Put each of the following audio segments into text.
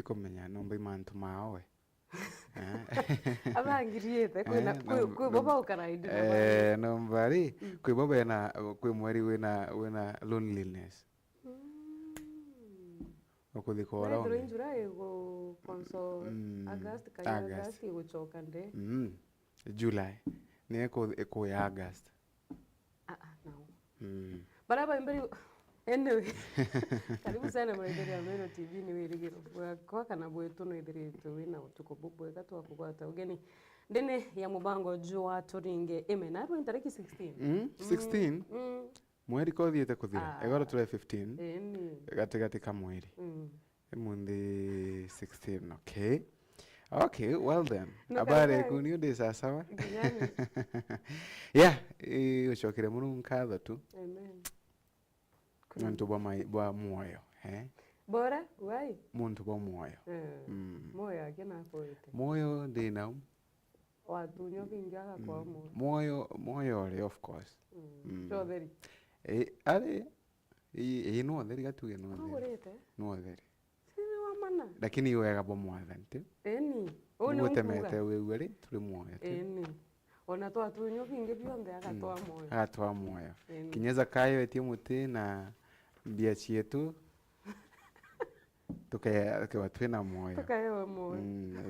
ndikomenya nomba imantu mawe abangiriete kwi baba ukaraidi nomba ri kwi baba na kwi mweri wena loneliness okudikora on July go konso August kaya August igochoka nde July ne ko ya August no baraba imberi anyway karibu sana mwaideri ya Mero TV ni wirigiro kwa kana bwetu no idiri to wina utuko bubwe gatwa kukwata ugeni ndene ya mubango jua turinge emena ro tariki 16 16 mweri ko thiete kuthira egoro tule 15 gati ka mweri mundi 16 okay well then abare kunio de sawa yeah ushokere murunkatho tu amen muntu bwa moyo bora wai muntu bwa moyo moyo akina koite moyo ndina watu nyokinga kwa moyo le of course so very ale no theri gatuge no theri sini wa mana lakini wega bo mwathante eni one utemete wewe ri turi moyo eni ona to atunyo kinge bionde agatwa moyo kinyeza kayo etie muti na mbia cietu tukaya twina moyo tukayewe moyo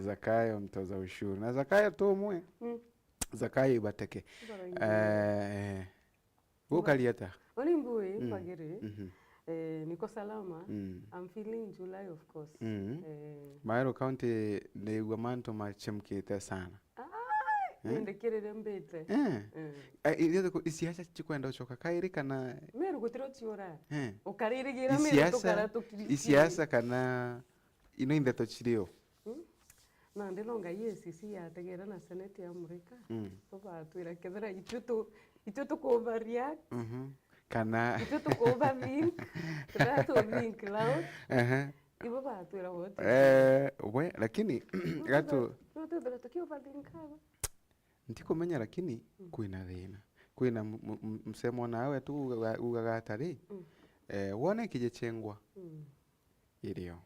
Zakayo mtoza ushuru na Zakayo tu mwe Zakayo ibateke ukalieta oni mbui mpagiri niko salama I'm feeling July of course Maero County ni guamanto machemkite sana ndekirire mbete iyo isiasa chikwenda uchoka kairi kana meru gutiro tiora ukaririgira meru tukara tukiri isiasa kana ino indeto chirio na ndilonga yesisi yategera na senate ya Amerika baba twira kethera itutu kuvaria kana itutu kuvavi tatu link cloud ibo ba twira wote we lakini gato no tubela tukio valinkaba ndikomenya lakini kwina thina kwina msemo nawe tu ugagatari wone kije chengwa irio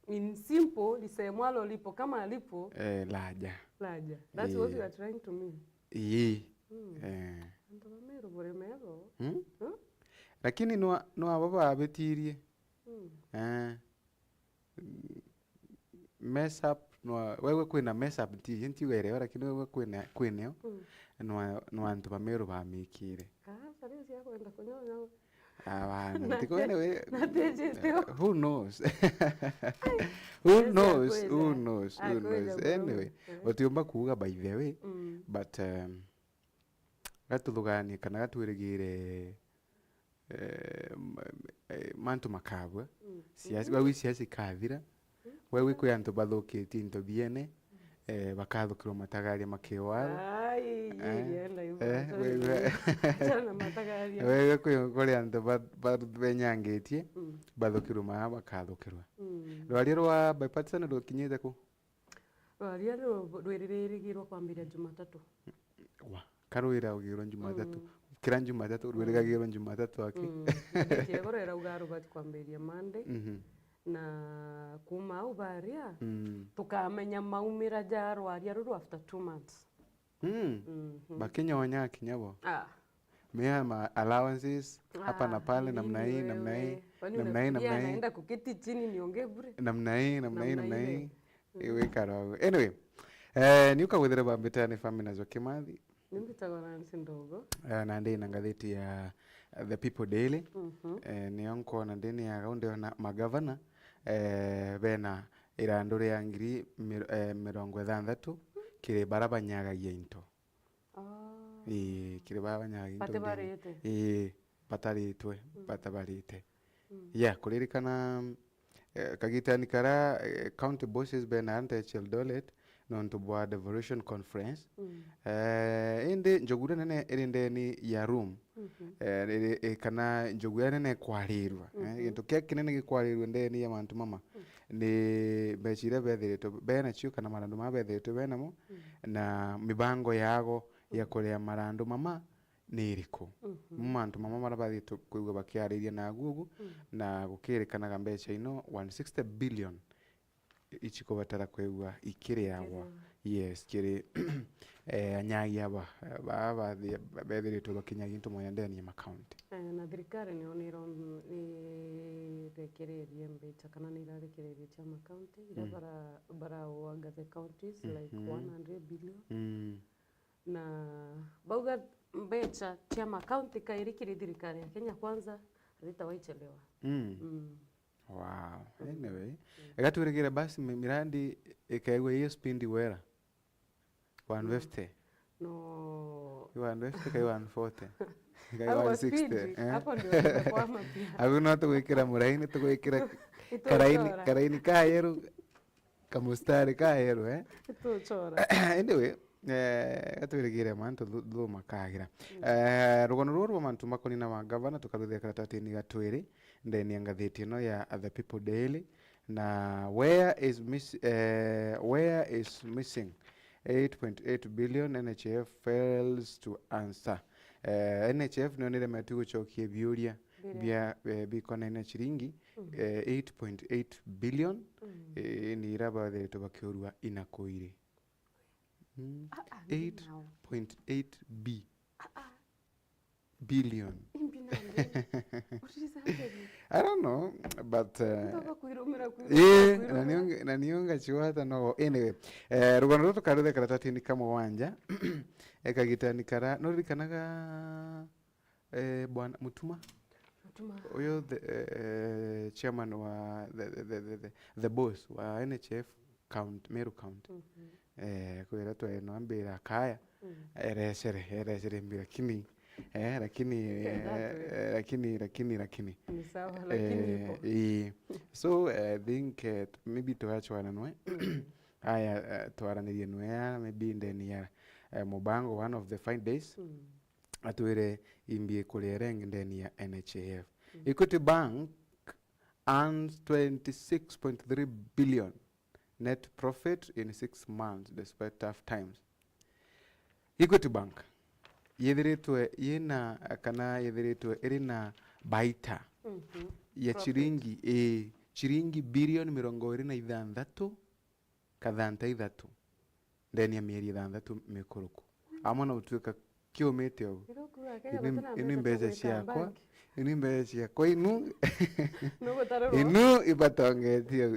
in simple lisemwalo lipo kama alipo laja that's what you are trying to mean ndo mero bore mero lakini no ababa abetirie mess up no wewe kwina mess up nti were lakini wewe kwineo no antu bamero bamikire sarisi yako enda kunyonya ndikone we who knows anyway otiumba kuuga by the way but gatulugani kana gatwirigire mantu makabwa siasi kathira wewe kwi antu bathukiti into biene bakathukirwo matagaria makiwara wewe kuri antu benyangitie bathukirwo maa bakathukirwa rwari rwa bipartisan rukinyite ku rwari rwiriririgirwo kwambira Jumatatu karuira ugirwo Jumatatu kira Jumatatu rwirigagirwo Jumatatu aki kiegorera ugaro bati kwambiria Monday na kuma ubaria tukamenya maumira ja rwaria ruru after 2 months bakinyonya kinyabo mea allowances hapa na pale namna hii naenda kuketi chini niongee bure namna hii iwe karago anyway niuka withera bambetane family zo kimathi nimbitagwa Nancy Ndogo na ndi na ngatheti ya The People Daily ni onko na ndini ya gaunde na magavana bena irandure ya ngiri 60 kire barabanyagagia into kire barabanyagagia into pataritwe patabarite kuririkana kagitani kara county bosses bena ante Childolet non to board devolution conference inde njogura nene irinde ni ya room kana njogura nene kwarirwa into kinene gikwarirwa ndeni ya mantu mama ni bechire bethireto bena chiu kana marandu mabethireto benamo na mibango yago ya kuria marandu mama nä rä kå mantu mamwe marä bathiä kåigua bakä na gugu na gå kä rä kanaga mbeca ino 160 billion ichiko batara kwigua ikiri agwa yes kiri anyagi aba baba bethiritwo bakinyagia into moya ndani ya account na thirikari nio ni rekererie mbeca kana ni irarekererie chama county ira bara wanga the counties like 100 billion na bauga mbeca chama county kairikiri thirikari ya Kenya kwanza ritawaichelewa wow anyway egaturegera basi mirandi ikaigwa hiyo spindi wera 150 no 150 kai 140 kai Hapo 160 hapo ndio tumekwama pia hakuna tugwikira muraini tugwikira karaini ka yeru kamustari ka yeru tuchora anyway aturegera mantu thuma kagira rugono rwo mantu makoni na magavana tukaruthia karatatini gatwiri ndeni ya ngatheti ino ya The People Daily na where is missing 8.8 billion NHF fails to answer NHF nionire metu gucokia biuria bia bikona na chiringi 8.8 billion ni irabathiritwo bakiurua inakuire 8.8 billion I don't know but na nionga chiwata no anyway rugano ruto karuthe karatatini kama wanja ekagitani kara no rikanaga bwana Mutuma uyo the chairman wa the boss wa NHF Meru County kwira tweno ambira kaya eresere mbira kini lakini ni sawa lakini so I think maybe tuachwana nwe aya twaranirie nwe maybe ndeni ya mubango one of the fine days atwire imbie kurereng ndeni ya NHF Equity Bank earns 26.3 billion net profit in 6 months despite tough times. Equity Bank yethiritwe yina kana yethiritwe irina baita ya chiringi bilioni 26 kathanta ithatu ndeni ya mieri 6 mikuruku amwe no tuika kiumite o ini mbeca ciakwa inu ibatongetio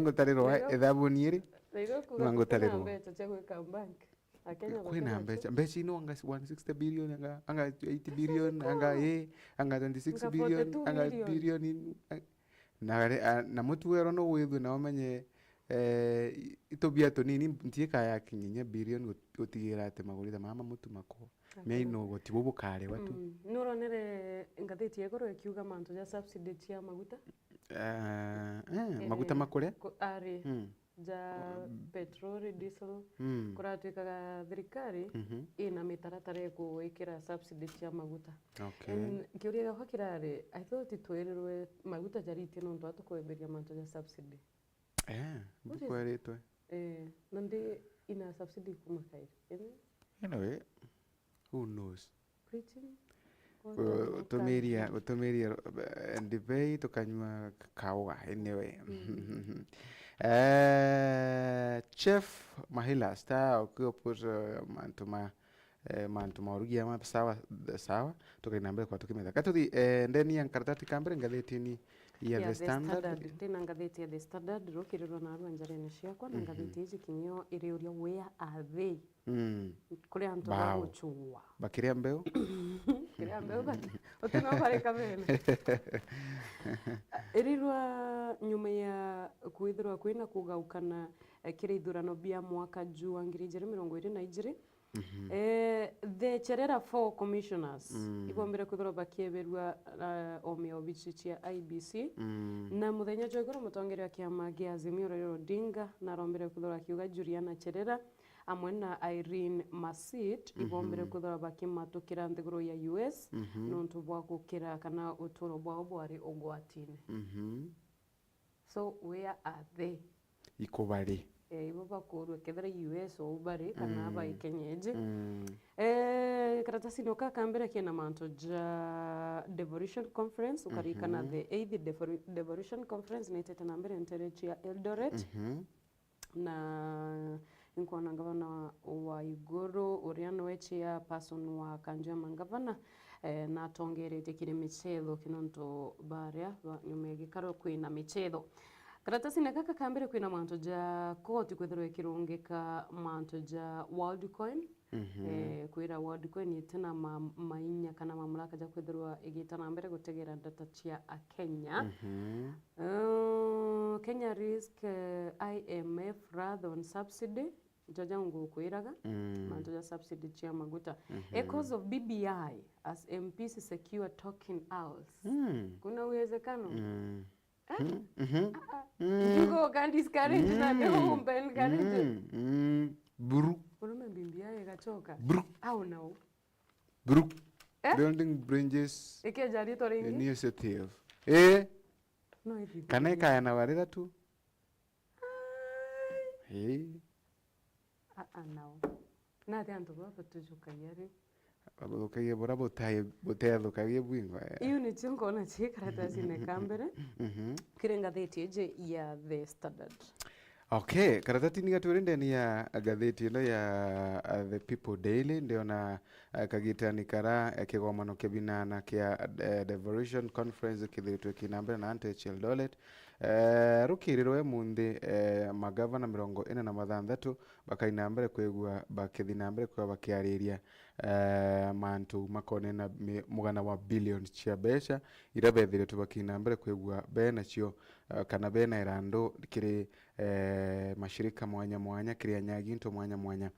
ngutarĩrwo ithabuni ĩrĩ ngutarĩrwo kwĩna mbeca ino anga 160 billion anga 80 billion anga 26 billion anga billion na mutuero no withwe na umenye itobia tunini ntiika ya kinyinya billion gutigira ati magurira mama mutu mako meino gotibo bukare watu nuronere ngatheti yegoro ekiuga mantu ya subsidy cia maguta maguta makore ari ja petrol diesel kuratuikaga thirikari ina mitaratara ikuikira subsidy cia maguta kiuria gakwa kirari I thought twerirwe maguta jariti no ntwa tukwemberia mantu ya subsidy bukweritwe nandi ina subsidy kumakaire anyway who knows preaching utumiria ndibei tukanywa kawa anyway chef mahila star ukioput mantu marugia ma sawa tukainambia kwa tukimetha katuthi ndeni ya nkaratati kambere ngatheti-ini ya The Standard tena ngatheti ya The Standard rokirirwa na arwanjarene ciakwa na ngatheti ici kinyo iri uria where are they kuri antu baguchua bakiria mbeu utino bareka bene irirwa nyuma ya kwithirwa kwina kugaukana kiri ithurano bia mwaka jua 2022 the Cherera 4 commissioners ibombere kwithirwa bakieberwa omeo bici cia IBC na muthenya jogoro mutongere wa kiama gia Azimio Raila Odinga na rombere kwithirwa kiuga Juliana Cherera amwe na Irene Masit ibombere kwithirwa bakimatukira nthiguru ya US nontu bwa gukira kana uturo bwao bwari ugwatine so where are they ikobari ibo bakorwa kethera US ou bari kana aba Kenyeji karatasi noka kambere kina manto ja Devolution Conference ukarikana the 8th Devolution Conference naitete nambere nterechi ya Eldoret na inkwana gavana wa Iguru uriano wechi ya person wa Kanjama gavana na tongerete kire michetho kinonto baria nyumegikaro kwina michetho karatasi na kaka kambere kwina manto ja koti kwethero kirungika manto ja Worldcoin kwira Worldcoin itena mainya kana mamlaka ja kwethero igitana mbere gutegera data cia a Kenya Kenya risk IMF rather on subsidy jajangu kwiraga manto ja subsidy cia maguta a cause of BBI as MPs secure talking owls kuna uwezekano Jugo can discourage na leo mben garage. Buru. Unume BBI gachoka. Buru. Au no. Buru. Building bridges. Ike jari to ringi. Initiative. No hivi. Kana kaya na warira tu. No. Na te antu kwa tujuka yari. Abukaye bora botaye lukaye bwingwa. Iyo ni chingo na chikaratasi ne kambere. Kirenga theti ya The Standard. Okay, karatati ni gaturinde ni ya gatheti ino ya The People Daily ndio na kagitani kara kigomano kebinana kia Devolution Conference kithitwe kinambere na Eldoret rukirirwe mundi magavana 46 bakaina mbere kwegwa bakithina mbere kwa bakiariria mantu makone na mugana wa billions cia besha ira bethire tubakina mbere kwegwa bena cio kana bena irando kiri mashirika mwanya kiri nyaginto mwanya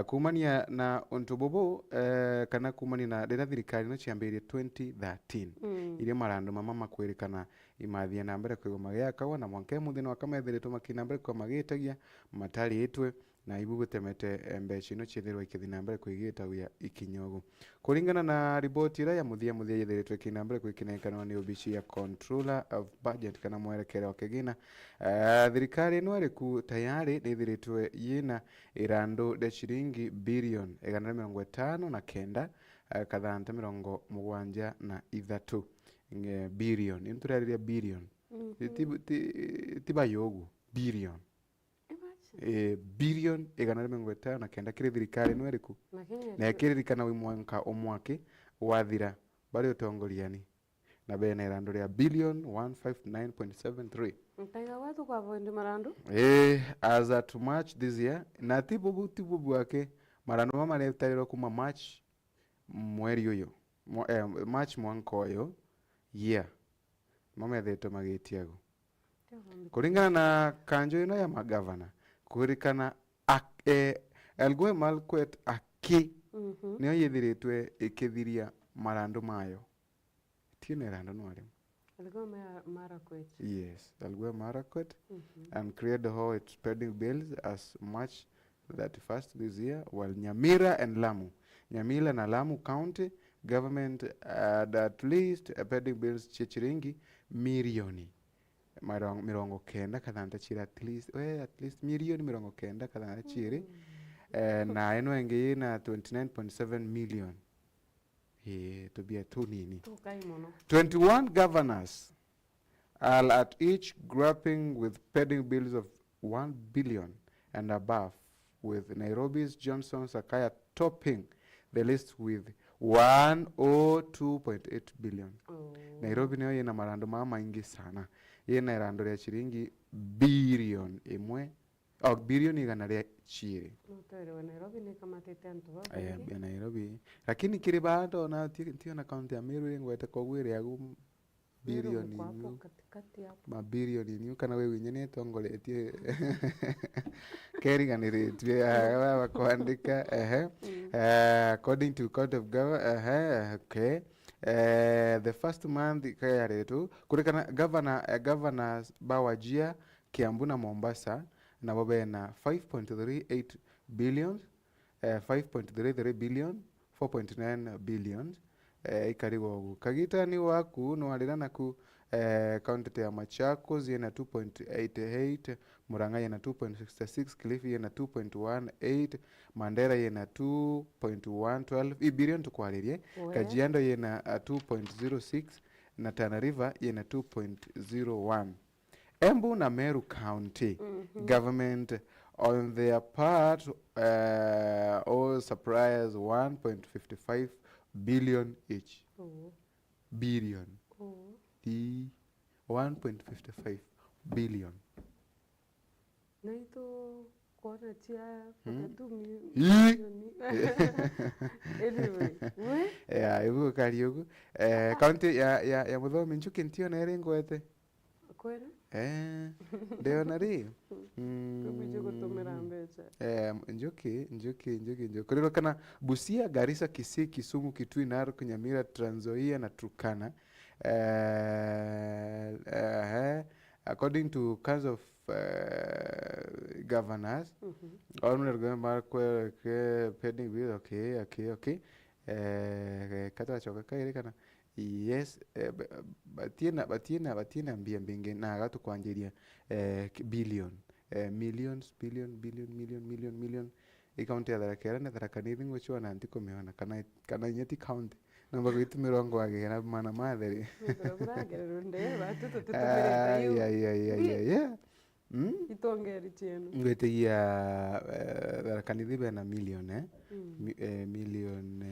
kumania na ontobobo kana kumani na dera thirikari no ciambirie 2013 ile marando mama makwerekana imathia na mbere kwegwa magiakawa na mwanke muthino akamethire tumakina mbere kwa magitagia matari etwe na ibu gutemete mbeca ino ciethirwa ikithina mbere kwigita wia ikinyogo kuringana na ripoti ira ya muthia yethiritwe ikina mbere kwikinekanwa ni OBC ya Controller of Budget kana mwerekere wa kigina thirikari ino ariku tayari nithiritwe yina irando de shilingi bilioni 159 kathanta 73 bilioni inturariria bilioni tiba yogu bilioni bilioni 159 kiri thirikari ino eriku na kiririkana wi mwanka omwaki wathira bari utongoriani na bene irando ria bilioni 159.73 ntaiga watu kwa vondi marando as at March this year na tibubu wake marando mama netariro kuma March mweri uyo March mwankoyo mama theto magetiago kuringana na kanjo ino ya magavana kurikana elgwe malkwet aki niyo yethiritwe ikithiria marando mayo tiene rando no ari elgwe marakwet yes elgwe marakwet and create the whole spending bills as March 31st this year while Nyamira na Lamu County government at least pending bills chichiringi milioni 90 kathanta chira at least milioni 90 kathanta chiri na eno engi na 29.7 million to be a tunini 21 governors are at each grappling with pending bills of 1 billion and above with Nairobi's Johnson Sakaya topping the list with 102.8 billion. Nairobi nayo ina marando mama ingi sana. Yena irando ria chiringi bilioni imwe bilioni igana ria chiri. Notero Nairobi ni kama tetanto wa. Nairobi. Lakini kiri bado na tio na kaunti ya Meru ngwete kogwire yagu bilioni mabilioni kana wewe nyene tongoletie keriganiritwe kuandika according to court of government okay the first month kayaretu kurikana governors bawajia Kiambu na Mombasa na bobena 5.38 billion 5.33 billion 4.9 billion ikarigo kagita ni waku no alira naku County ya Machakos yena 2.88, Murang'a yena 2.66, Kilifi yena 2.18, Mandera yena 2.112, Ibirion tukwaririe, Kajiado yena 2.06 na Tana River yena 2.01. Embu na Meru County government on their part all suppliers 1.55 billion each. Billion. 1.55 billion. Naito kona tia pakatumi. Anyway, ibu kariugu. County ya Muthomi Njuki ntio na erengwete. Kwena? Ndio nari. Kubije gutumira mbeca. Njuki. Kuriro kana Busia, Garissa, Kisii, Kisumu, Kitui, Narok, Nyamira, Trans Nzoia na Turkana. According to Council of Governors, pending with okay. Kata choka kaire kana yes, batina mbia mbinge na agatu kwanjiria billion, millions, million. Ikaunti ya Tharakera na Tharakanithi ngochwa na antiko meona kana nyeti county namba gwitu mirongo agera mana matheri itongeri chenu ngwetegia Tharakanithi bena million million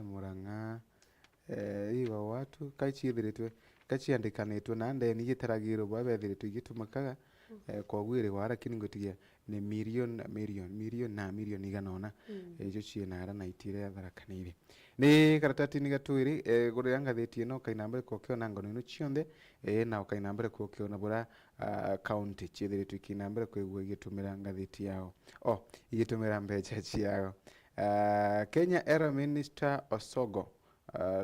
Murang'a iwa watu kachiithiritwe kachiandikanitwe na ndeni gitaragiro babethiritwe igitumakaga kwa gwire wara kini ngutigia ni million iganona ijo ciena ara na itire Tharakanithi ni karatati ni gatwiri gure ngatheti no kainambere kokyo na ngono ino chionde na kainambere kokyo na bura county chiithiritwe kinambere kwigwa igitumira ngatheti yao igitumira mbecha ciao. Kenya Era Minister Osogo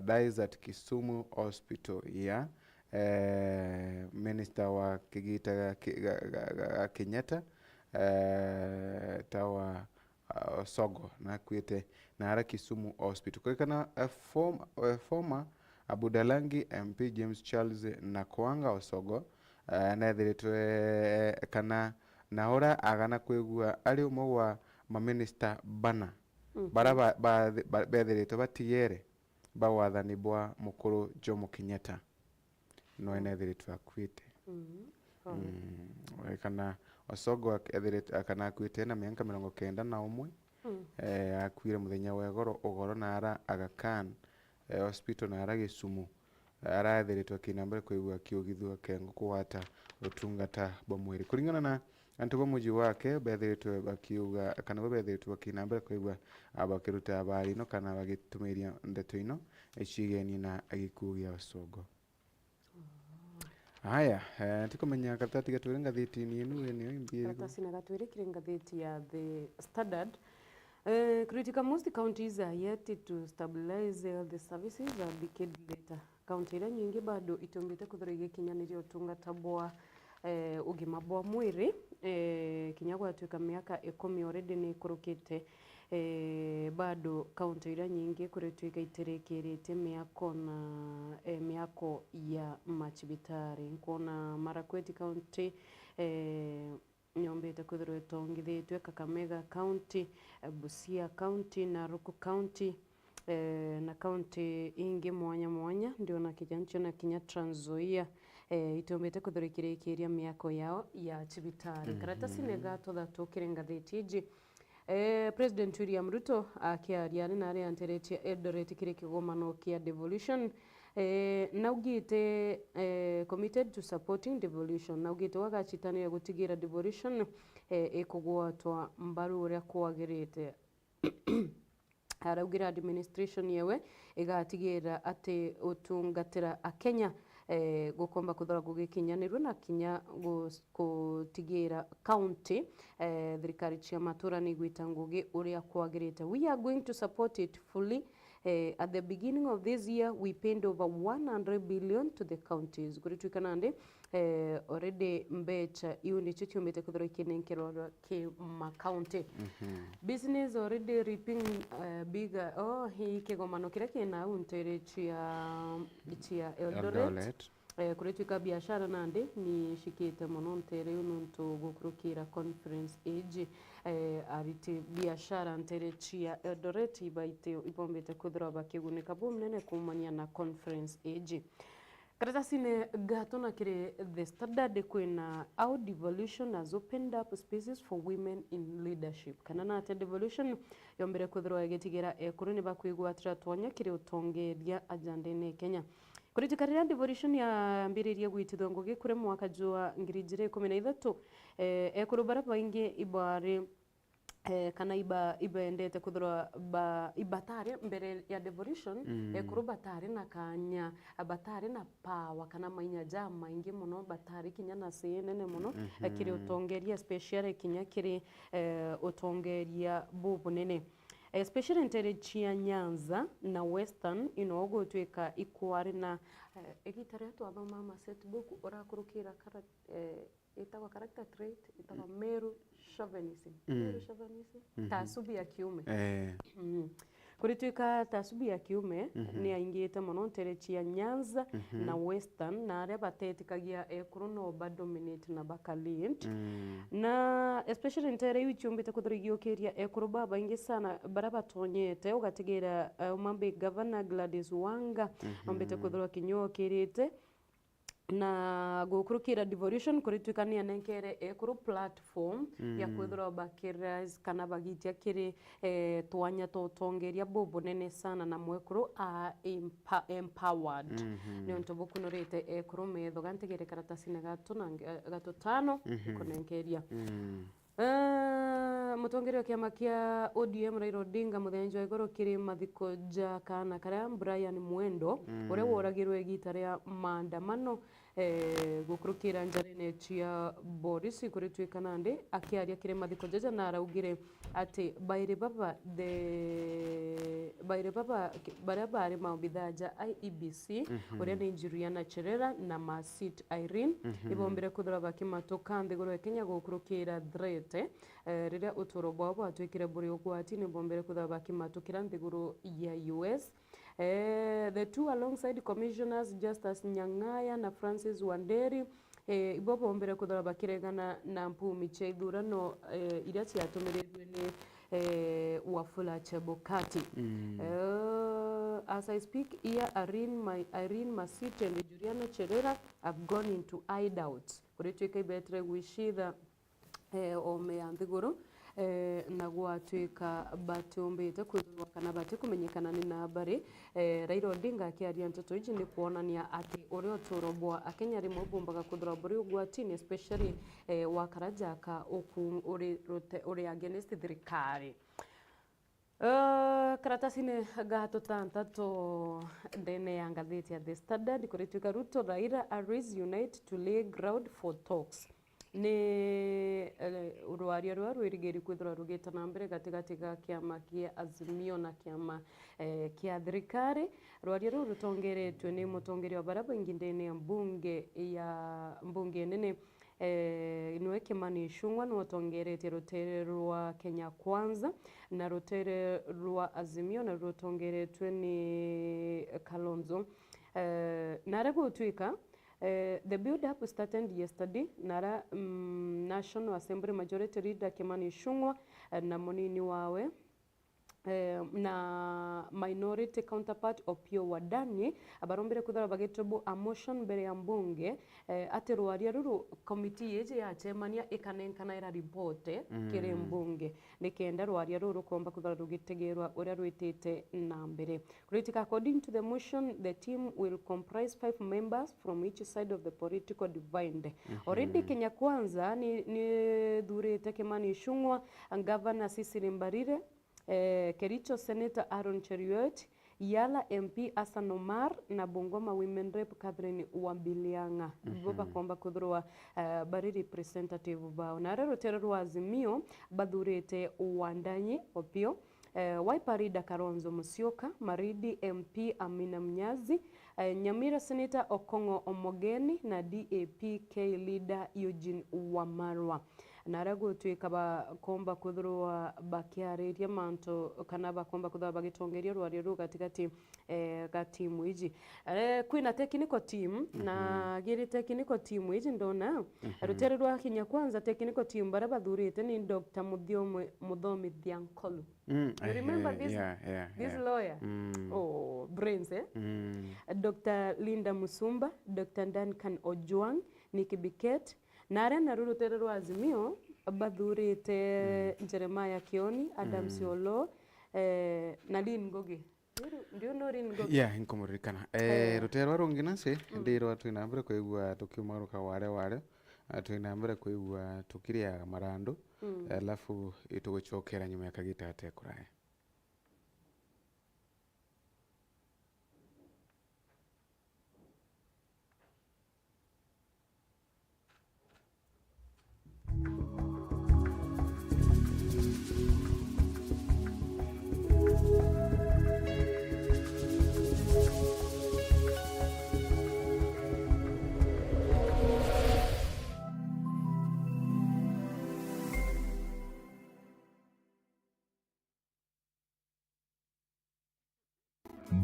dies at Kisumu Hospital. Minister wa Kigita Kenyatta tawa Osogo na kwete na ara Kisumu Hospital. Kwa kana former Abudalangi MP James Charles Nakwanga Osogo na thiritwe kana naora agana kwigua ari umo wa maminister bana bara bethiritwe batigere bawathani bwa mukuru Jomo Kenyatta no enethiritwe akwite kana Osogo ethiritwe kana akwite na miaka 91 akwire muthenya wa ugoro na ara Aga Khan hospital na ara Gisumu arathiritwe kinambere kuigua kiugithua kengo kuwata utungata bwa mwiri kuringana na antu ba muji wake bethiritwe bakiuga kana bethiritwe bakinambere kuigua abakiruta habari no kana bagitumiria ndeto ino ecigeni na agikugia Osogo. Haya, tikomenya karatati gatwire ngatheti ni inu niyo imbie karatasi na gatwire kire ngatheti ya The Standard. Critical most counties are yet to stabilize the services a decade later. County ira nyingi bado itumbite kuthira igikinyaniria utungata bwa ugima bwa mwiri kinya gwatuika miaka 10 already ni kurukite bado county ira nyingi kurituika iterekirite miako na miako ya machibitari nkona Marakwet County nyombete kuthira itongithitwe Kakamega County, Busia County, Narok County na county ingi mwanya ndio na kijancho na kinya Trans Nzoia itombete kuthirikiria miako yao ya chibitari. Karatasi negato thato kirengatheti iji President William Ruto akiaria na ari anteretia Eldoret kire kigomano kia devolution naugite committed to supporting devolution naugite wagachitanira gutigira devolution ikugwatwa mbaru uria kwagirite araugira administration yewe igatigira ati utungatira akenya gukomba kuthora gugikinyanirwe na kinya gutigira county thirikari cia matura ni gwita ngugi uria kwagirite. We are going to support it fully. At the beginning of this year we paid over 100 billion to the counties. Kuritukanande already mbecha iu nicho kiumite kuthirwa ikinenkerwa ki county business already reaping bigger hii kigomano kiria kina untere chia Eldoret kurituika biashara nandi ni shikite muno ntere ununtu gukurukira conference age ariti biashara ntere chia Eldoret ibombete kuthirwa bakigunika bumnene kumania na conference age Karatasine gatona kire the standard kwina how devolution has opened up spaces for women in leadership. Kanana ate devolution yombere kuthirwa getigira kuruni bakwigwatira twonya kire utongeria ajandene Kenya. Kuritikarira devolution ya mbiririe gwitithwa ngugi kure mwaka jua 2013 ekuru bara baingi ibare kana ibaendete kuthirwa ibatari mbere ya devolution ekuru batari na kanya batari na power kana mainya jama ingi muno batari kinya na nene muno kiri utongeria special kinya kiri utongeria bubu nene especially ntere chia Nyanza na Western inogo tweka ikwari na egitare tu aba mama setbook orakurukira kara itawa character trait itawa meru chauvinism taasubi ya kiume kurituika taasubi ya kiume ni aingite muno ntere chia Nyanza na Western na aria batetikagia ekuru no badominate na bakalint na especially ntere ichumbite kuthirigio keria ekuru baba ingi sana baraba tonyete ugatigira mambe governor Gladys Wanga ombete kuthirwa kinyo kerite na gukurukira devolution kurituikania nenkere ekuru platform ya kwithirwa bakirais kana bagitia kiri twanya totongeria bobo nene sana na mwekuru empowered ni onto bukunorete ekuru metho gantegere karatasine gatutano kunenkeria mutongeri wa kiama kia ODM Raila Odinga muthenjo wa igoro kiri mathiko ja kana karia Brian Mwendo uria woragirwe gita ria maandamano gukurukira njarene chia Boris kurituika nandi akiaria kiri mathiko jaja na araugire ati baire baba baria bari maobithaja IEBC uria ni Juliana Cherera na Masit Irene ibombire kuthira bakimatoka nthiguru Kenya gukurukira threat riria uturo bwabo atwikire buri ugwati ni bombere kuthira bakimatukira nthiguru ya US the two alongside commissioners Justice Nyang'aya na Francis Wanderi ibo bombere kuthira bakiregana na mpumi cha ithurano iria ciatumirirwe ni Wafula Chebukati as I speak here Irene Masit and Juliana Cherera have gone into hideouts kurituika ibetre gwishitha omeanthiguru na gwatuika batumbite kwithirwa kana bati kumenyekana ni na bari Raila Odinga akiaria nteto iji ni kuonania ati uria uturobwa akenya rimwe bumbaga kuthira buri ugwatini especially wakarajaka uri against thirikari karatasine gatutantatu ndene ya ngatheti ya The Standard kurituika Ruto Raila Aris unite to lay ground for talks ni urwaria rwa rwirigeri kwithira rugita na mbere gatigati ga kiama kia Azimio na kiama kia thirikari rwaria ru rutongeretwe ni mutongeri wa baraba ingindene ya mbunge nene inwe Kimani Ichung'wah ni watongerete rutere rwa Kenya Kwanza na rutere rwa Azimio na rutongeretwe ni Kalonzo na gutwika the build up started yesterday nara National Assembly Majority Leader Kimani Ichung'wah na munini wawe na minority counterpart Opiyo Wadani abarombere kuthara bagetobo a motion mbere ya mbunge ati rwaria ruru committee yeje ya chemania ikanenkana ira report kire mbunge nikenda rwaria ruru komba kuthara rugitegerwa uria rwitite na mbere critic according to the motion the team will comprise 5 members from each side of the political divide already Kenya Kwanza ni dhurite Kimani Ichung'wah governor Cecily Mbarire Kericho Senator Aaron Cheruiyot, Yala MP Hassan Omar na Bungoma Women Rep Catherine Wambilianga boba komba kuthirwa bari representative bao na rero rwa Azimio bathurite Wandanyi Opiyo Wiper Kalonzo Musyoka Maridi MP Amina Mnyazi Nyamira Senator Okongo Omogeni na DAP K leader Eugene Wamarwa narago twikaba komba kuthurwa bakiariria manto kana bakomba kuthurwa bagitongeria rwari ru gatigati ga timu iji kwina technical team na giri technical team iji ndona rutere rwa kinya kwanza technical team bara bathurite ni Dr. Muthomi Thiankolu. You remember this this lawyer? Oh, brains Dr. Linda Musumba, Dr. Duncan Ojwang, Nikki Biket nare na rutere rwa Azimio bathurite Jeremiah Kioni, Adam Siolo, Nadine Ngogi. Do you know Nadine Ngogi? Yeah, inkumurikana. Rutere rwa runginase ndiro twinambire kwigwa tukiumaruka ware twinambire kwigwa tukiria marando alafu ituguchokera nyuma ya kagita atekuraye.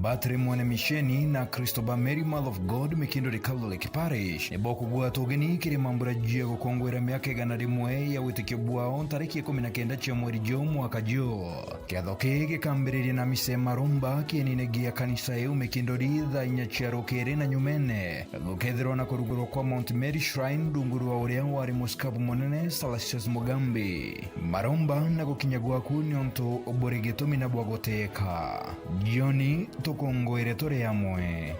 Battery mwana misheni na Christopher Mary Mother of God Mikindori Catholic Parish ni boku gwa tugeni kiri mambura jia gukongwera miaka igana rimwe ya witikio bwao tariki 19 cia mweri jo mwaka jo kiatho kigi kambiririe na mise marumba kieninegia kanisa eu Mikindori tha inya cia rukiri na nyumene gukethirwo na kurugurwo kwa Mount Mary Shrine ndunguru wa uria wari muskabu munene Salasius Mugambi marumba na gukinya gwaku ni onto obore gitumi na bwa guteka Joni tukongoire tore amwe.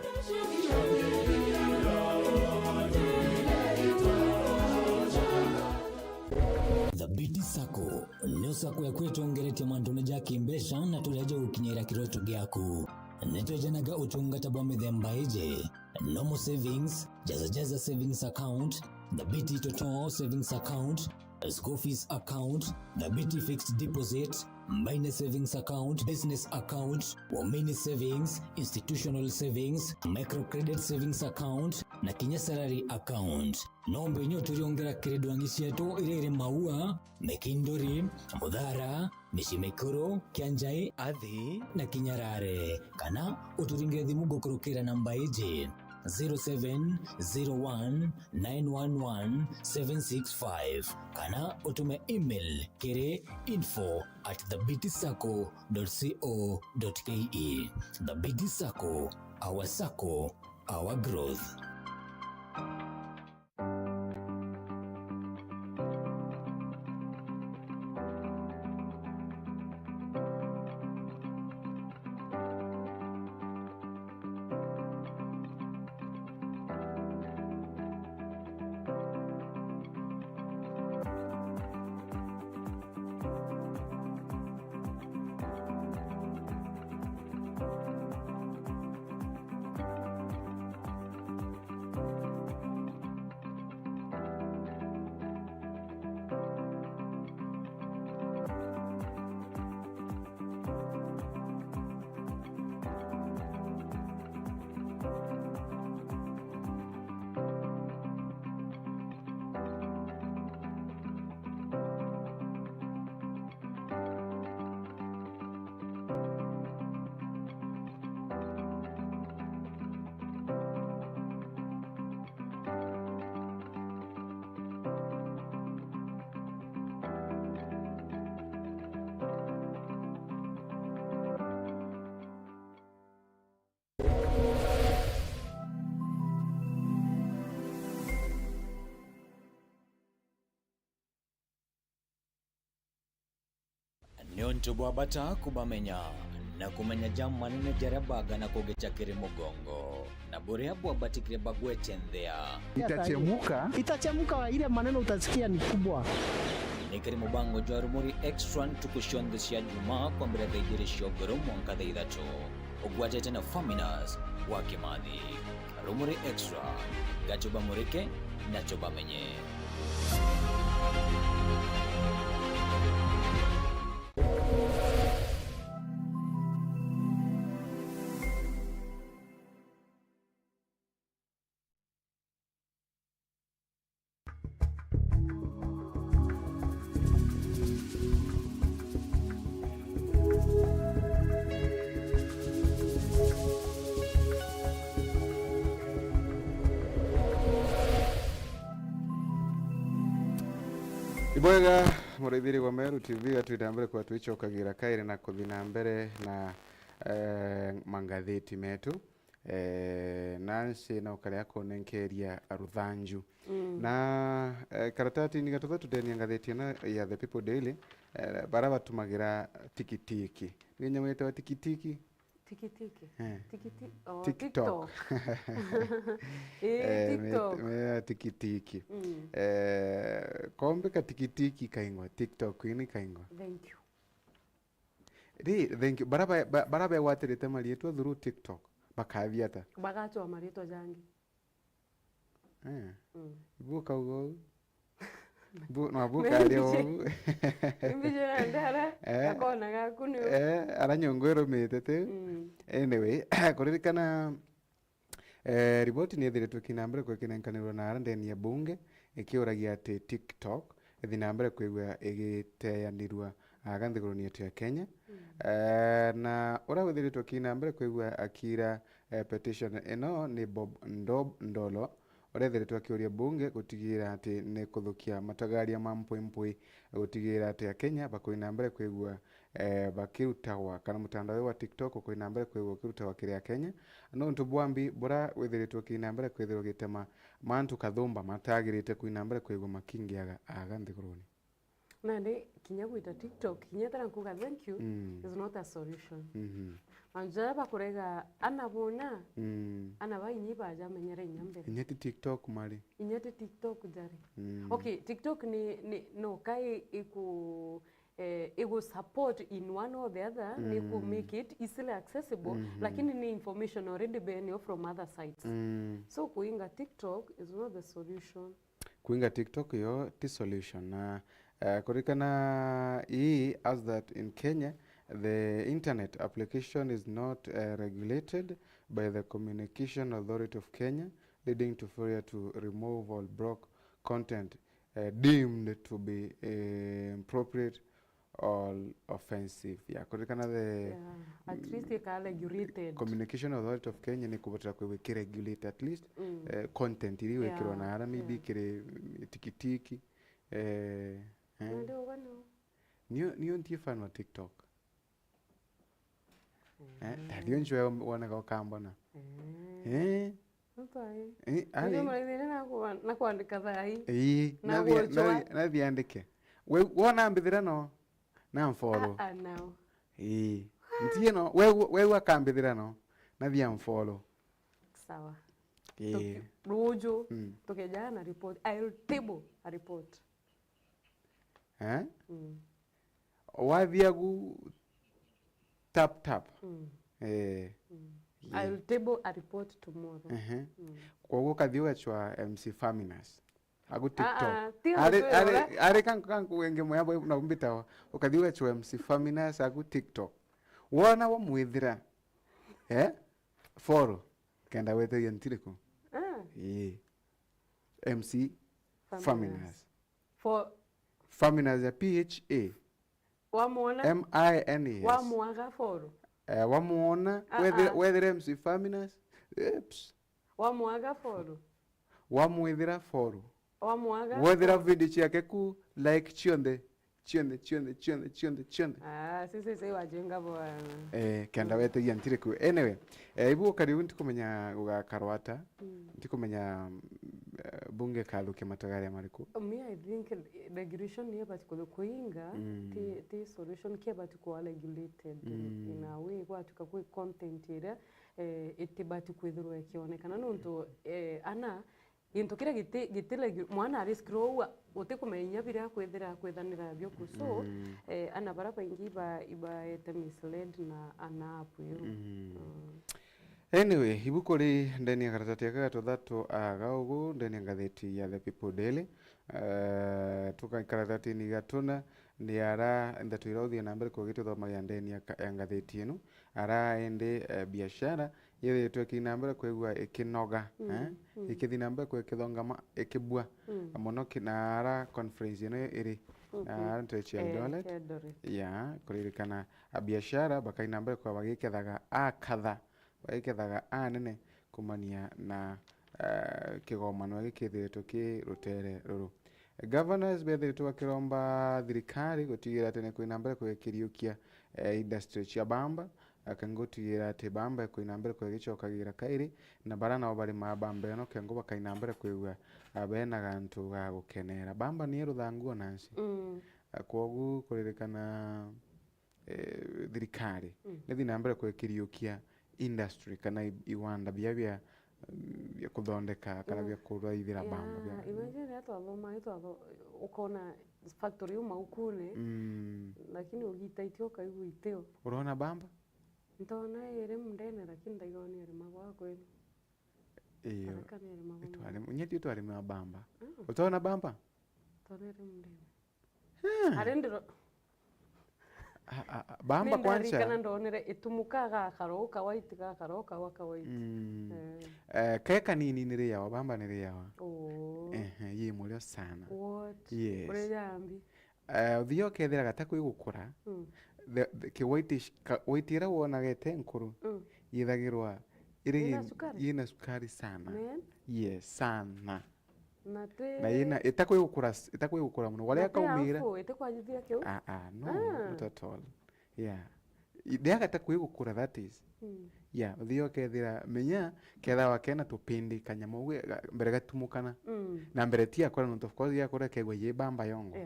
The BT Sacco nyo sako ya kwetongeretie mantone jaki mbesha na tuleje ukinyira kiroto gyaku netwejenaga utungata bwa mithemba ije normal savings jaza savings account the BT Total savings account school fees account, the BT fixed deposit, minor savings account, business account, Womini savings, institutional savings, microcredit savings account, na Kenya salary account. Nombe nyo tuliongera kiredo angisieto irere maua, Mikindori, Mudhara, Mishimekuro, Kianjai, Athi, na Kinyarare. Kana uturingire thimu gukurukira namba ije 0701911765 kana utume email kere info@thebitsacco.co.ke. The BT Sacco, our Sacco, our growth. Nyonto bwabata kubamenya na kumenya jamanine jarabaga na kugecha kiri mugongo na borea bwabatikire bagwetendea itachemuka ile maneno utasikia ni kubwa nikiri mubango jwa Rumuri Extra tukushondesha Juma kwa mbele dhaigiri shogoro mwaka dhaidhato ugwatete na Faminas wa Kimathi. Rumuri Extra gachoba murike na choba menye. Ibwega murithiri wa Meru TV gatwita mbere kwa twicokagira kaire na kuthina mbere na mangatheti metu nansi na ukarea konenkeria aruthanju na karatati ni gatotho tudenia ngatheti na ya The People Daily bara batumagira tikitiki ni nyamwete wa tikitiki tikitiki TikTok. TikTok. Tikitiki. Kombe ka tikitiki kaingwa TikTok ini kaingwa. Thank you. Thank you. Baraba waterete marieto through TikTok. Bakaviata. Bagacho marieto jangi. Buka ugo. Buka leo. Imbijera ndara akona gakunu. Aranyongwero metete. Anyway, kuririkana riboti ni ethiretwo kinambere kwekinenkanirwo na arandeni ya bunge ikiuragia ati TikTok ithinambere kwigua igiteanirwa aganthiguruni yetu ya Kenya na ura withiretwo kinambere kwigua akira petition ino ni Bob Ndolo urethiretwo akiuria bunge gutigira ati ni kuthukia matagaria ma mpwempwe gutigira ati ya Kenya bakoinambere kwigua bakirutagwa kana mutandao wa TikTok koinambere kwigua kirutagwa kiria Kenya no ntubwambi bora withiretwo kinambere kwithirwo gitema mantu kathumba matagirite kuinambere kwigua makingiaga aganthiguruni nande kinya gwita TikTok kinya tara kuga thank you is not a solution anjaba kurega anabona anaba inyiba jamenyere inyambere inyati TikTok mali inyati TikTok jari okay TikTok ni no kai iku it will support in one or the other ni ku make it easily accessible lakini ni information already been from other sites so kuinga TikTok is not the solution kuinga TikTok yo ti solution na kurikana as that in Kenya the internet application is not regulated by the Communication Authority of Kenya leading to failure to remove all block content deemed to be inappropriate or offensive kurikana the at least regulated Communication Authority of Kenya ni kubotera kwe regulate at least content iri wekirwa na ara maybe kire tikitiki ndio wano niyo ntie fan wa TikTok ndio njwe wana kwa kambana ali na kuandika thai na viandike we wona mbithira no na follow now ntie no we wakambithira no na via follow sawa rojo tokeja na report I'll table a report wathiagu tap I'll table a report tomorrow kwa kathi wachwa MC Faminas agu TikTok are kanku wenge moyabo na umbita ukathi wachwa MC Faminas agu TikTok wona wa mwithira follow kenda wethe yentiriku MC Faminas for Faminas ya PHA wamuona MINES wamuaga foro wamuona whether MC Faminas wamuaga foro wamwithira foro wamuaga wethira video ciake ku like chionde sisi wajenga bwana kenda wete yantire ku anyway ibu karibu ndikumenya ugakarwata ndikumenya bunge kaluke matagari mariku me I think regulation ni about kuinga the solution ke about ku regulated in a way kwa tukakui content ira itibati kwithirwa kionekana nonto ana into kira gitile mwana ari scroll utikumenya bira kwithanira byo kuso ana baraba ingiba iba misled na anapu anyway ibukuri ndeni ya karatati ya gatothatũ agaugu ndeni ya ngatheti ya The People Daily tuka karatati ni gatuna ni ara ndatwira uthie na mbere kugituthomagia ndeni ya ngatheti ino ara ende biashara yethetwe kinambere kwigua ikinoga ikithi nambere kwikithongama ikibua muno kinara conference ino iri na ntechi Eldoret kuririkana biashara bakainambere kwa bagikethaga akatha bagikethaga anene kumania na kigomano gikithiretwo ki rutere ruru governors bethe bakiromba thirikari gutigira tene kwina mbere kwekiriukia industry cia bamba akangotigira ati bamba kwina mbere kwegicokagira kairi na barana bari mabamba no kengo bakaina mbere kwigwa abena gantu ga gukenera bamba ni ruthangu nansi kwogu kuririkana thirikari nithi na mbere kwekiriukia industry kana iwanda bia kuthondeka kana bia kuraithira bamba bia imagine athoma ukona factory ukune lakini ugitaitio kaigwa iteo urona bamba ntona ere mndene lakini ndaigoni ere magwa kweli iyo itwale munyeti twale mabamba utona bamba tonere mndene arendero bamba kwanza kana ndonere itumukaga karoka white ga karoka waka white keka nini nire yawa bamba nire yawa ye mulio sana what yes ure yambi thio kethira gataku igukura ke white ira wona gete nkuru yithagirwa ina sukari sana yes sana na ina itakwigukura muno waria kaumira itakwajithia keu no not at all yeah idea takwigukura that is yeah thio kethira menya ketha wakena tupindi kanyamu mbere gatumukana na mbere tia kora not of course ya kora kegwa ye bamba yongo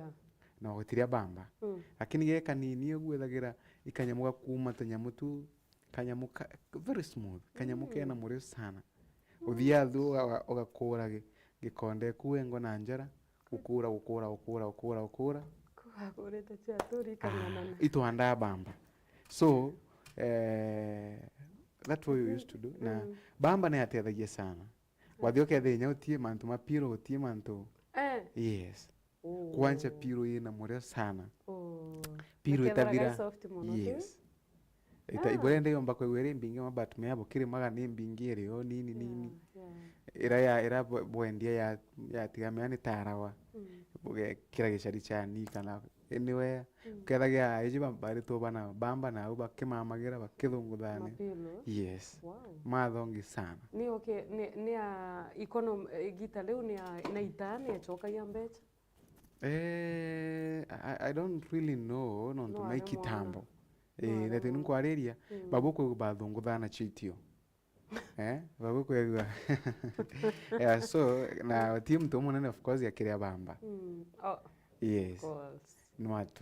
no gutiria bamba lakini ge kanini ogwethagira ikanyamu gakuma tanyamu tu kanyamu very smooth kanyamu kena murio sana uthia thu ugakurage gikonde kuengo na njara ukura kureta cha tori kanana itwanda bamba so that's what we used to do na bamba ne atethagia sana wathio kethenya utie mantu mapiro utie mantu yes kwanza piro ina murio sana piro itathira yes ibore yomba kwegwere mbingi mabat meabo kiri maga ni mbingi ero nini era bwendia ya tigamya ni tarawa buge kira gicari cyani kana anywhere kethagia aiji bambari to bana bamba na uba kimamagira bakithunguthane yes mathongi sana ni okay ni a economy gita leo ni ina itani echoka ya mbecha I don't really know no to make it tambo that in kwariria babuko bathunguthana chitio babuko yeah so na team to munene of course yakiria bamba yes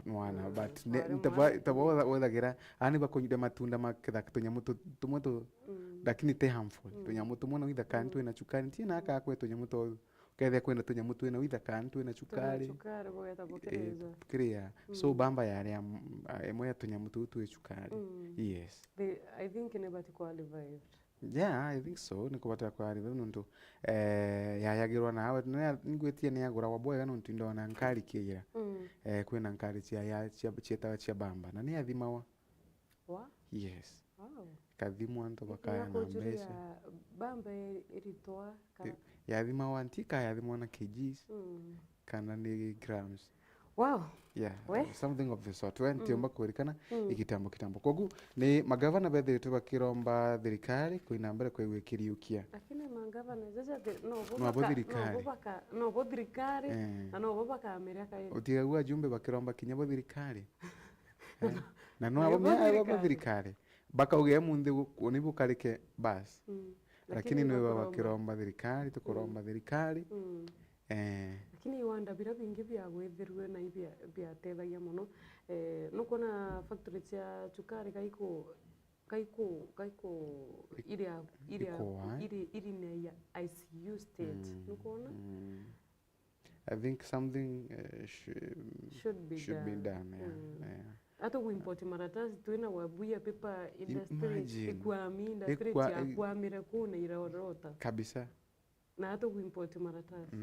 nwana but ntabawa wethagira ani bakunyude matunda makitha tunyamu tumwe tu lakini te harmful tunyamu tumwe no itha kantu ina chukari tina aka kwetu tunyamu to kethe kwena tunyamu twina itha kantu ina chukari bogeta bokereza kiria so bamba yari emwe ya tunyamu tu chukari yes I think ne bati qualified yeah I think so niko bata qualified nuntu yayagirwa nawe ningwetie ne yagura wabwega nuntu ndona nkari kira kwena nkari cia chieta cia bamba na ni athimawa yes kathimwa nto bakaya na mbesa bamba iritwa yathimawa antika yathimwa na kgs kana ni grams wow yeah something of the sort when tiomba kurikana ikitambo kogu ni magavana bethe tubakiromba thirikari kuina mbere kwegwikiriukia lakini magavana zaza no bo thirikari na no bo bakamira kai utigagua jumbe bakiromba kinya bo thirikari na no abo thirikari bakauge munthi unibukarike bas lakini no bakiromba thirikari tukuromba thirikari lakini iwanda bira bingi bya gwethirwe na bya tethagia muno nukona factory cia chukari kaiko iria ne ya ICU state nukona I think something should be done ato kuimport maratasi tuina wabuya paper industry ikwami industry ya kwamira kuna iraorota kabisa na hata kuimport maratasi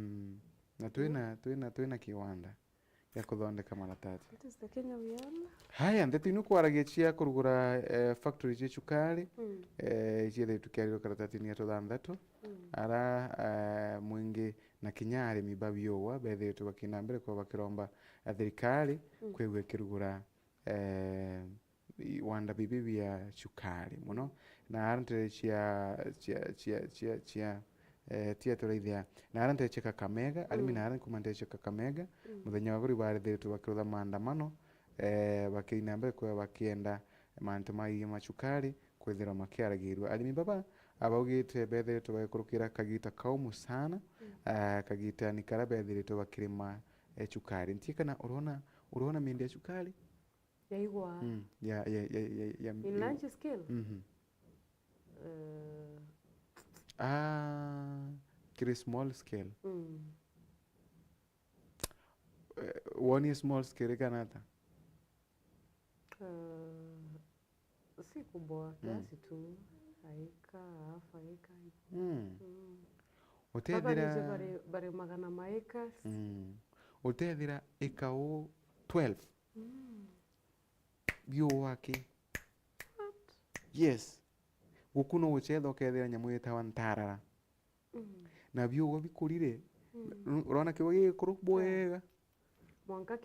na tuina kiwanda ya kuthondeka maratasi tuta Kenya wiana haya ndetu inu kwaragia cia kurugura factory cia chukari cia tukiariro karatati ni atuthanthatu ara mwingi na kinyari mibabiowa bethe tubakina mbere kwa bakiromba thirikari kwegwe kirugura wanda bibi bya chukari muno na arante cia tia turaithia nara nteche Kakamega arimi nara kuma nteche Kakamega muthenya wa guri barithiritwe bakirutha maandamano bakina mbere kwa bakienda mantu mai macukari kwithira makiaragirwa arimi baba abaugite bethiritwe bagikurukira kagita kaumu sana kagita ni kara bethiritwe bakirima cukari ntikana urona mindi ya cukari yaigwa ya in large scale kiri small scale one small scale kanata si kubwa kiasi tu aika hafa aika utethira bare magana maeka utethira eka o 12 bio wake yes gukuno guchetha ukethira nyamu yetawa ntarara na bio go bikurire urona kiwa gikuru bwega mwanka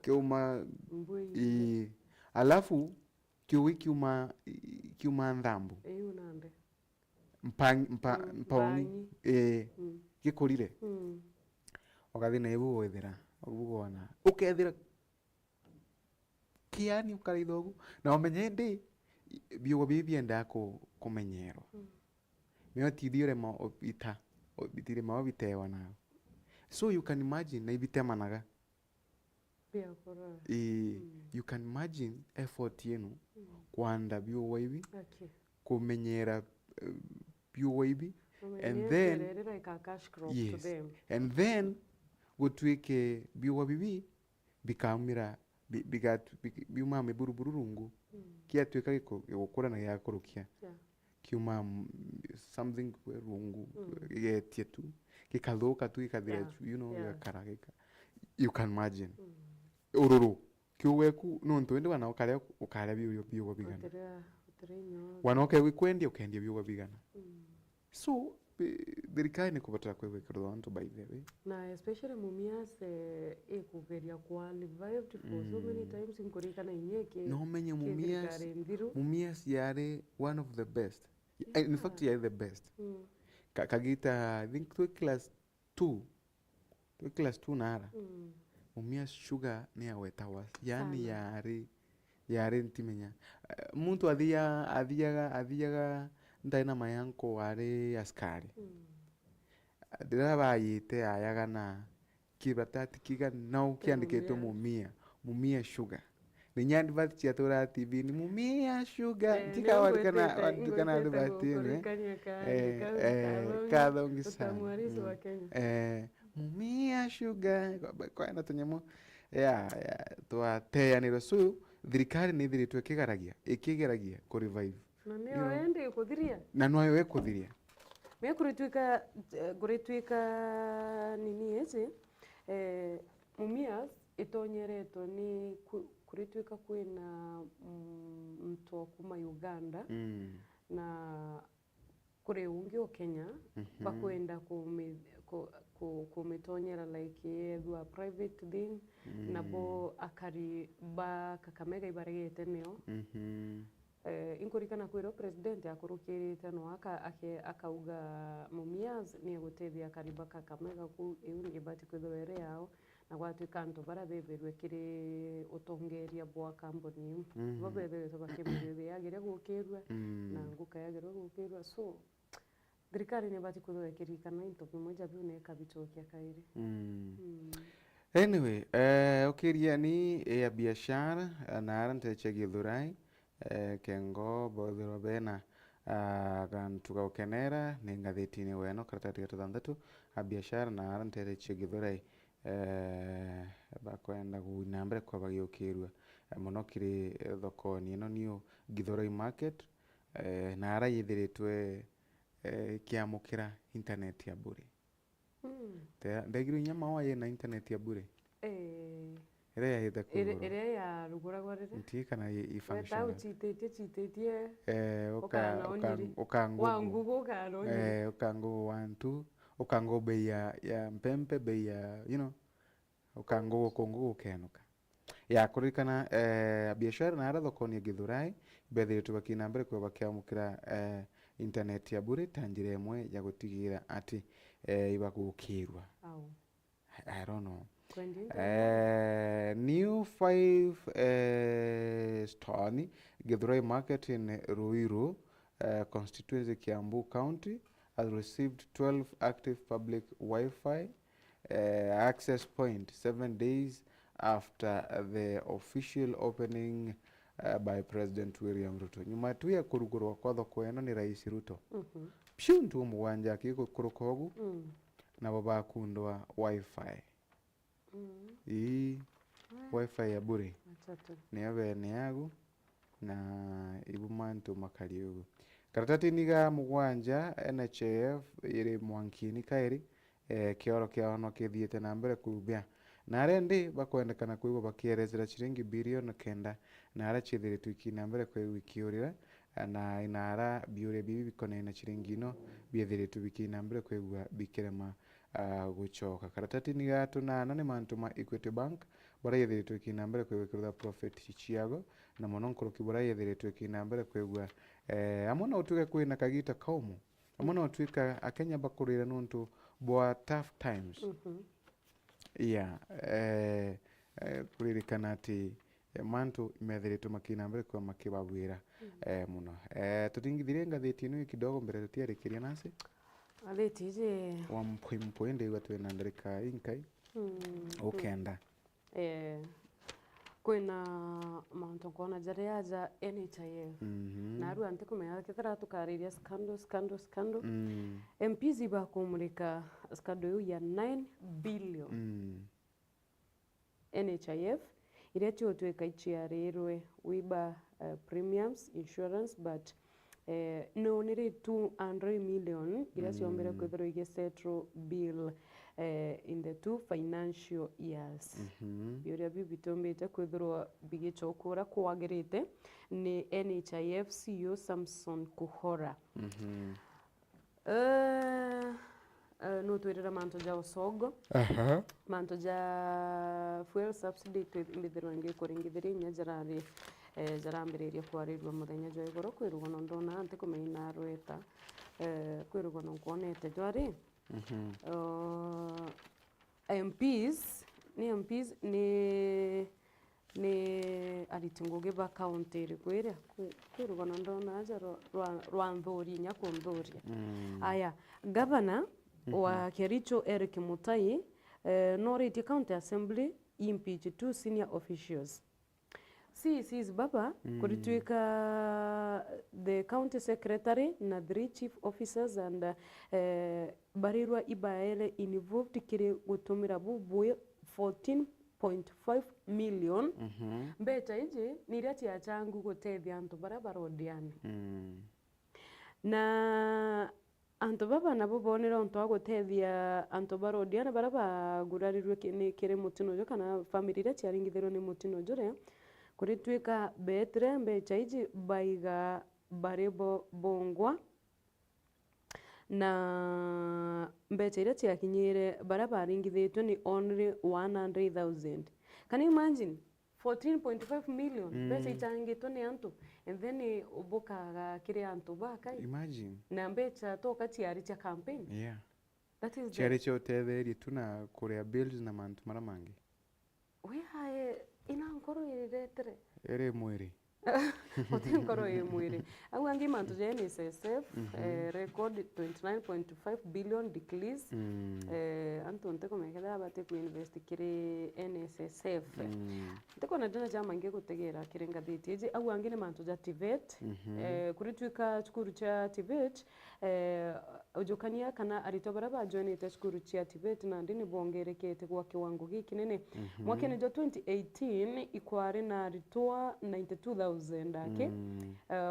kiuma alafu kiwi kiuma ndhambu unande mpauni gikurire ugathi na ibu wethira ubugona ukethira kiani ukarithogu na umenye ndi biugo bibienda kumenyerwa meo tithiore ma obita obitire ma obitewa na so you can imagine na ibitemanaga you can imagine effort yenu kwanda biugo ibi kumenyera biugo ibi and then yes and then gutwike biugo bibi bikamira biuma miburuburungu kiatwika gikukura na giakurukia kiuma something rungu getie tu gikathuka tu gikathira you know gikakaragika you can imagine ururu kiuweku nontu ndi wana ukaria biugo bigana wanoke wikwendia ukendia biugo bigana so thirikari ni kubatara kwegwikira wantu by the way na especially mumias ikugeria kwa revived for so many times inkurikana inyeke no menye mumias yare one of the best in fact yare the best kagita I think to class 2 nara mumias sugar ni awetawa yani yare ntimenya muntu athiaga ndaina mayanko wari askari ndira bayite ayaga na kibatati kiga no kiandiketwe mumia sugar ni nyandi bati chatora TV ni mumia sugar tika walikana adibati kadongi sana mumia sugar kwa na tunyamo twatea ni so thirikari ni thiritwe ikigeragia ku revive na neo ende kuthiria na noyo ekuthiria me kuritwika nini ese mumias itonyeretwo ni kuritwika kwina mtu kuma Uganda na kure ungi o Kenya bakwenda kumitonyera like yethwa private thing nabo akari ba Kakamega ibaregete neo inkurikana kwiro president akurukirite no akauga mumias ni gutethia kariba Kakamega ku iuri ibati kwithwere yao na gwatuika antu bara beberwe kiri utongeria bwa kamboni babethe bakimuthe yagire gukirwa na nguka yagire gukirwa so thirikari ni ibati kwithwekirikana into bimoja biu ne kabichokia kairi anyway ukiria ni ya biashara na aranteche Githurai kengo bothiro bena gantu gaukenera ni ngathitini weno karatati gatandatu a biashara na aranteche Githurai bakwenda kunambere kwa bagiukirwa muno kiri thokoni ino niyo Githurai market na arayithiritwe kiamukira internet ya bure ndegiru nyama wa na internet ya bure ere yahita kugura ere ya ruguragwa rere ntikana i function tau chitetie ukango wangugo kanonye ukango wantu ukango bei ya mpempe bei ya you know ukango kongo kenuka ya kurikana biashara na ara thokoni Githurai bethiritwe bakina mbere kwa bakiamukira internet ya bure tanjira imwe ya gutigira ati ibagukirwa. I don't know. New 5 Stony Githurai Market in Ruiru constituency Kiambu County has received 12 active public Wi-Fi access point 7 days after the official opening by President William Ruto. Nyuma tu ya kurugurwa kwa thoko eno ni Rais Ruto. Pshu ntu mugwanja kiko kurukogu na baba kundwa Wi-Fi. Wi-Fi ya bure ni abene yagu na ibumantu makaliugu karatati niga mugwanja NHF iri mwankini kairi kioro kiao no kithiete na mbere kubia na rendi bakwendekana kuigwa bakierezera shilingi bilioni 9 na ara chithiretu ikina mbere kwa wikiurira na inara biure bibi bikone na shilingi no biethiretu bikina mbere kwa bikirema guchoka karatati niga tunana ni mantu ma Equity Bank bara yethiretu ikina mbere kwa wikirira profit chiago na mononkoro kibura yethiretu ikina mbere kwa amona utuke kwina kagita kaumu amona utuika akenya bakurira nuntu boa tough times kuririkana ati mantu imethiritu makina mbere kwa makibabwira muno tutingithire ngatheti ino kidogo mbere tutiarikiria nasi atheti je wa mpwende watu na ndarika inkai ukenda kwina mantu kona jareaja NHIF na aru ante kumenya kithara tukariria scandal MPs ba kumurika scandal ya 9 billion NHIF iria tuotweka ichiarirwe wiba premiums insurance but no nire 200 million iria siombere kwithiro ige settle bill in the 2 financial years biuria bibitombete kwithirwa bigicokura kwagirite ni NHIF CEO Samson Kuhora no twirira manto ja usogo manto ja fuel subsidy twithirwa ngi kuringithiri nya jarari jarambiriria kwarirwa muthenya jwa igoro kwirugwa no ndona ante kumeina arweta kwirugwa no kuonete jwari MPs ni aritinguge ba county rikwira kwirugwa no ndona aja rwanthuri nya kunthuria aya governor wa Kericho Eric Mutai Norite County Assembly impeach 2 senior officials. CEC's baba kurituika the county secretary na 3 chief officers and barirwa ibaele involved kiri gutumira bubuye 14.5 million mbeta ije nirati ya changu gutethia antu barabarodiani na anto baba nabo bonera onto agutethia anto barodiana baraba gurarirwe ni kire mutino jo kana family ria chiaringithirwo ni mutino jore kuritwika betre mbecha iji baiga barebo bongwa na mbecha iria chiakinyire baraba aringithitwe ni only 100,000 can you imagine 14.5 million mbecha itangitwe ni antu and then ubukaga kire antu baka imagine na mbecha toka chiari cha campaign that is chiari cha utetheri tuna kurea bills na mantu mara mangi we ina nkoro iretere ere mwiri otinkoro mwiri awangi mantu je NSSF record 29.5 billion decrease antu nteko mekeda bate ku invest kire NSSF nteko na dana jama nge gutegera kire ngathiti je awangi ne mantu ja TVET kuritwika chukuru cha TVET ujukania kana aritobara ba join ite chukuru cha TVET na ndini bongerekete kwa kiwango giki nene mwaka ni 2018 ikware na ritoa 92,000 ake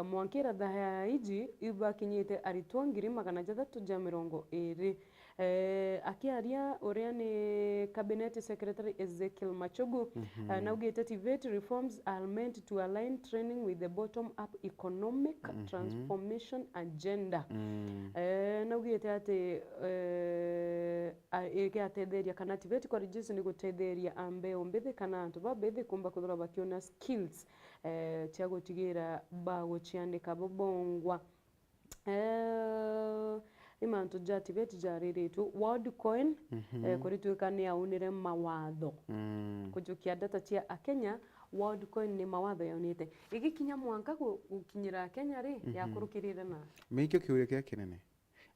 mwankira dhaya iji iba kinyite aritwa ngiri magana jathatu ja mirongo iri akiaria uria ni cabinet secretary Ezekiel Machogu na ugete TVET reforms are meant to align training with the bottom up economic transformation agenda na ugete ate atetheria kana TVET kwa register ni gutetheria ambe ombethe kana antu babethe kumba kuthora bakiona skills cia gutigira ba guciandika bobongwa imantu jatibeti jariretu world coin kuri tuikani yaunire mawatho kujukia data cia akenya world coin ni mawatho yaunite igikinya mwanka gukinyira Kenya ri yakurukirire na mikyo kiuria kia kinene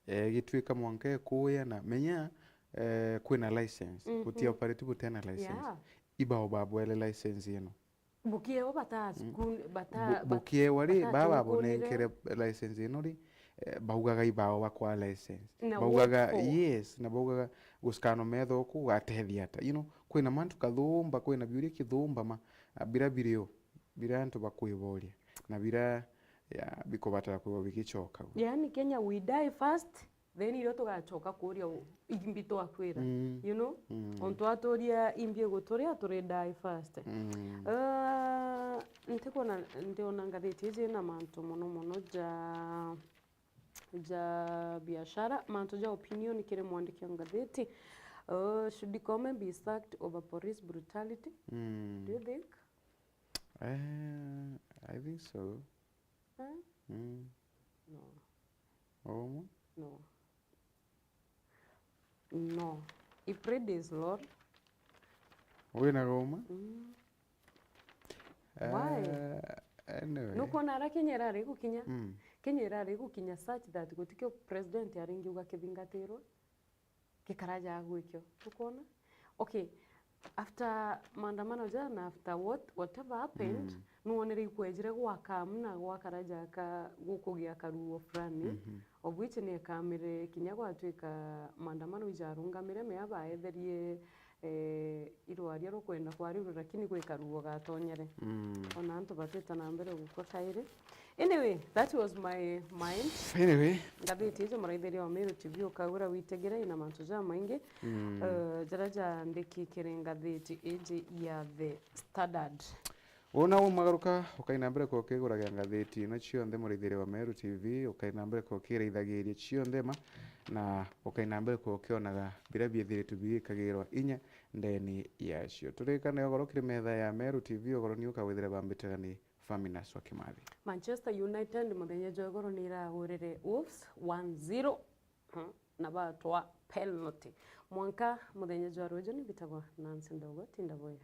gituika mwanka kuya na menya kwina license gutia operate gutena license ibao babwele license ino bukie bata bukie wari baba bonenkere license ino ri baugaga ibao bakwa license baugaga yes na baugaga guskano metho ku gatethia ta kwina mantu kathumba kwina biuria kithumba ma bira birio bira antu bakuiboria na bira bikobatara kuba bigicoka yani Kenya we die first then iro tugacoka kuria imbito akwira onto atoria imbie gutoria turi die first ndiona ngatheti ije na mantu muno ja biashara mantu ja opinion kire mwandiki ngatheti should the comment be sacked over police brutality? Do you think? I think so. No. Oh? No. He prayed his Lord. Wina Roma? Why? Anyway. Nuko nara Kenya rari gukinya. Kenya rari gukinya such that gutikyo president yaringi ugakithingatirwo. Kikaraja gwikyo. Ukona? Okay. After maandamano jana, after whatever happened, nuonere ikwejire gwaka muna gwakaraja ka gukugia karuo fulani of which ni kamire kinya gwatwika maandamano ijarungamire me abaetherie irwaria rukwenda kwariru lakini gwe karuo gatonyere ona antu bateta na mbere gukosaire. Anyway, that was my mind. Anyway, ngatheti ijo maraitheri wa Meru TV ukagura witegera ina mantu ja maingi jaraja ndiki kirengatheti ije ya The Standard. Ona umagaruka ukaina mbere ko kiguraga ngatheti ino cionthe muraitheri wa Meru TV ukaina mbere ko kireithagiria cionthe ma na ukaina mbere ko kionaga bira biethiretu bigikagirwa inya ndeni yacio turikane ogorokire metha ya Meru TV ogoroni ukawithira bambitegani Faminas wa Kimathi. Manchester United muthenya jogoro ni irahurire Wolves 1-0 na batwa penalty mwanka muthenya jwa rojo ni bitagwa Nancy Ndogo tindaboya.